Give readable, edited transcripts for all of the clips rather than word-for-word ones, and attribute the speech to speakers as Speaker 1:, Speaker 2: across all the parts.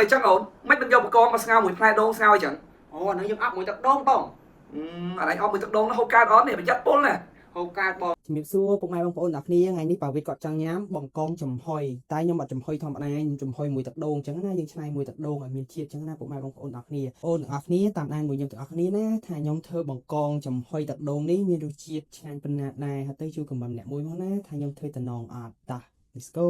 Speaker 1: mày chắc ổn mấy bên dâu con mà sao mùi phai đôn sao vậy chẳng
Speaker 2: ồ nóยังấp mùi tật đôn bông
Speaker 1: ở đây ông mùi tật đôn nó hô ca đó này mày dắt bố nè
Speaker 2: ហូបកាតបង
Speaker 3: ជំរាបសួរពុកម៉ែបងប្អូនអ្នកគ្នាថ្ងៃនេះបាទវិទ្យគាត់ចង់ញ៉ាំបង្កងចំហុយតែខ្ញុំអត់ចំហុយធម្មតាខ្ញុំចំហុយមួយទឹកដូងអញ្ចឹងណាយើងឆ្នៃមួយទឹកដូងឲ្យមានជាតិអញ្ចឹងណាពុកម៉ែបងប្អូនអ្នកគ្នាអូនអ្នកគ្នាតាមដានមួយខ្ញុំទាំងអស់គ្នាណាថាខ្ញុំធ្វើបង្កងចំហុយទឹកដូងនេះមានរសជាតិឆ្ងាញ់ប៉ុណ្ណាដែរហើយទៅជួយខមមិនអ្នកមួយមកណាថាខ្ញុំធ្វើតំណងអត់តា Let's go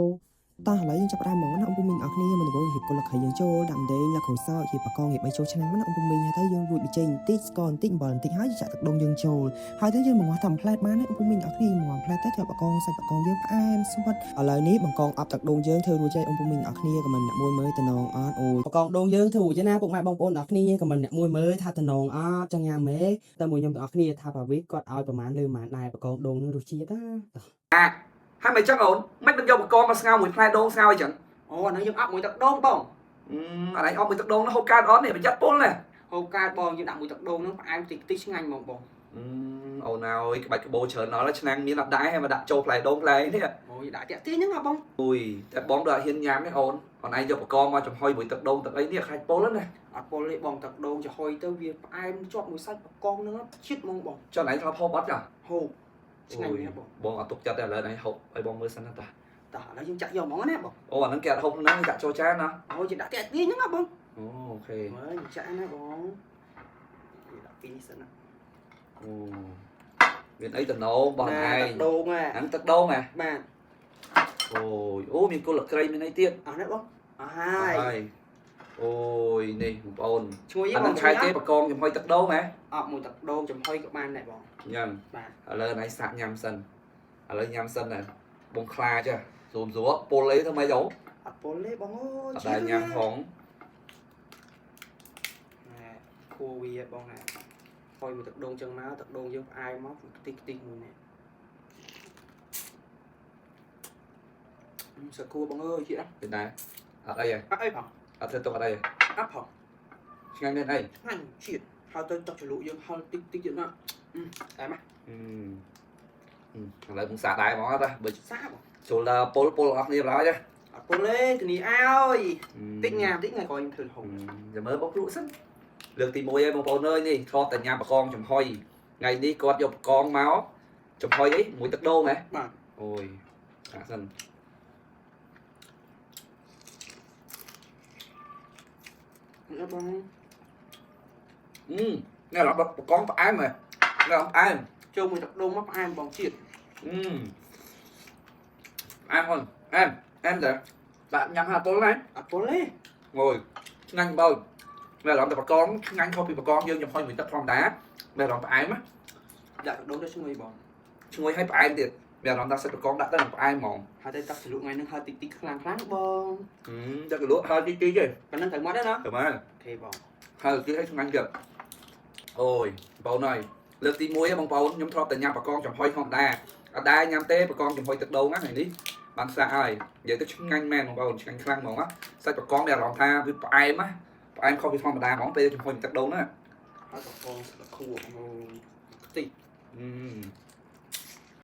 Speaker 3: តោះឥឡូវយើងចាប់ផ្ដើមហ្មងណាôngពុំមីងអ្នកគ្នាមកដំបូងរៀបកុលខៃយើងចូលដាក់ម្ទេសលក្ខូសោជាបកងរៀបឲ្យចូលឆ្នាំណាôngពុំមីងហើយទៅយើងរួចបញ្ចេញបន្តិចស្ករបន្តិចអំបិលបន្តិចហើយចាក់ទឹកដូងយើងចូលហើយទៅយើងមកងាស់តាមផ្លែតបានណាôngពុំមីងអ្នកគ្នាមកផ្លែតទៅធ្វើបកងសាច់បកងយើងផ្អែមស្វិតឥឡូវនេះបង្កងអប់ទឹកដូងយើងធ្វើរួចហើយôngពុំមីងអ្នកគ្នាខមមិនអ្នកមួយមើលតំណងអត់អូបកងដូងយើងធ្វើរួចណាពុកម៉ែបងប្អូនអ្នកគ្នាខមមិនអ្នកមួយមើលថាតំណងអត់ចង់ញ៉ាំទេតែមួយខ្ញុំទាំងអស់គ្នាថាបាវិគាត់ឲ្យប្រមាណលើប្រមាណដែរបកងដូងនឹងរសជាតិណា
Speaker 1: hai mày chắc ổn mấy bên dâu con mà sao mùi phai đôn sao vậy chẳng
Speaker 2: អូnóยังấp mùi tật đôn bông
Speaker 1: ở đây ông mùi tật đôn nó hô ca đó này mày dắt bố nè
Speaker 2: ហូបកាតបងយើងដាក់មួយទឹកដូងហ្នឹងផ្អែមតិចតិចឆ្ងាញ់ហ្មងបង
Speaker 1: ồn nào ơi cái bạch cái bô chờ nó là năng miếng đặt đáy hay mà đặt trâu phai đôn phai nè
Speaker 2: អូយដាក់តាក់ទាញហ្នឹងហ៎បង
Speaker 1: ui tại bóng đợi hiên nhám đấy ồn còn ai dâu con mà chồng hôi mùi tật đôn tật ấy nè khai bố lắm nè
Speaker 2: អត់ពលទេបងទឹកដូងចំហុយទៅវាផ្អែមជាប់មួយសាច់បកងហ្នឹងជាតិហ្មងបង
Speaker 1: cho nãy nó hô bắt à
Speaker 2: ហូបឆ្ងាញ់
Speaker 1: ui
Speaker 2: ណាស់បង
Speaker 1: bóng ở tục chặt là lời này hộp ai bóng mưa sẵn ta
Speaker 2: តោះឥឡូវយើងចាក់យកហ្មងណាបង
Speaker 1: ô anh kẹt hộp nó chặt cho cha nó
Speaker 2: អូយយើងដាក់តាក់ទាញហ្នឹងហ៎បង
Speaker 1: ô ok
Speaker 2: មើលចាក់ណាបងដាក់ពីនេះសិនណា
Speaker 1: ô miền ấy tận nấu bọn
Speaker 2: ទឹក
Speaker 1: này
Speaker 2: ដូងហ៎
Speaker 1: ăn tật đâu mà
Speaker 2: បាទ
Speaker 1: ôi ô miền cô lực cây bên đây tiên
Speaker 2: អស់ណាបងអស់ហើយ
Speaker 1: Ai. Ôi nè một ôn
Speaker 2: ឈ្ងុយ
Speaker 1: anh
Speaker 2: បង
Speaker 1: đang khai tế bà con chùm hơi tật đâu mà
Speaker 2: អត់មួយទឹកដូងចំហុយក៏បានដែរបង
Speaker 1: nhầm
Speaker 2: បាទ
Speaker 1: ở lời này sạc nhầm sân ở lời nhầm sân này bông kha chưa dùm rúa bô lấy thôi mấy dấu
Speaker 2: អត់ពលទេបងអើយ
Speaker 1: ở đây nhầm phóng
Speaker 2: ខួវាបងណាហុយមួយទឹកដូងចឹងមកទឹកដូងយើងផ្អែមមកខ្ទិះខ្ទិះមួយនេះសើគួបងអើយchị đó
Speaker 1: bên này ở đây này
Speaker 2: អត់អីផង
Speaker 1: ở thêm tục ở đây
Speaker 2: អត់ផង
Speaker 1: nhanh lên đây
Speaker 2: ឆ្ងាញ់ជាតិហើយទៅទឹកជ្រលក់យើងហល់តិចតិចទៀតណាតែមក
Speaker 1: ở đây cũng xả đáy món ta bởi
Speaker 2: សាបង
Speaker 1: chỗ là pol pol ở đây đó chứ
Speaker 2: អត់ពលទេគ្នាអើយតិចញ៉ាំតិចថ្ងៃក្រោយខ្ញុំធ្វើហូប
Speaker 1: giờ mới bóc lụa sân lượt tìm môi em một nơi đi cho tại nhà bà con chùm hoi ngày đi con dọc con máu chùm hoi ấy mũi tật đô mà
Speaker 2: បាទ
Speaker 1: ôi cả sân
Speaker 2: អត់បង
Speaker 1: nghe là bà con phải ai mà nghe là ai
Speaker 2: ចូលមួយទឹកដូងមកផ្អែមបងជាតិ
Speaker 1: em thôi em để bạn nhắm hạt tối này
Speaker 2: អត់ពលទេ
Speaker 1: ngồi nhanh bao mẹ làm bà con nhanh không bị bà con dương nhập hoi mũi tật phong đá mẹ làm phải ai mà
Speaker 2: ដាក់ទឹកដូងទៅឈ្ងុយបង
Speaker 1: ngồi hay phải ai tiền mẹ làm ta sẽ bà con đã là phải ai mòn
Speaker 2: ហើយទៅទឹកជ្រលក់ថ្ងៃហ្នឹងហើយតិចតិចខ្លាំងខ្លាំងបង
Speaker 1: chắc cái lúa hơi tí tí chứ
Speaker 2: ប៉ុណ្ណឹងត្រូវមកដែរណា
Speaker 1: được mà
Speaker 2: អូខេបង
Speaker 1: hơi tí thấy nhanh kìa ôi bao này lượt tí muối bông bao nhóm thọp tại nhà bà con chồng hoi không đa ở đây nhắm tê bà con chồng hoi tật đâu ngắt này đi bạn xa ai giờ tới nhanh men bông bao nhanh khăn mỏng á sao bà con đè lòng tha với ai má em không bị phong mà đa mỏng tê chồng hoi tật đâu nữa
Speaker 2: ហើយបកងខួខ្ទិះ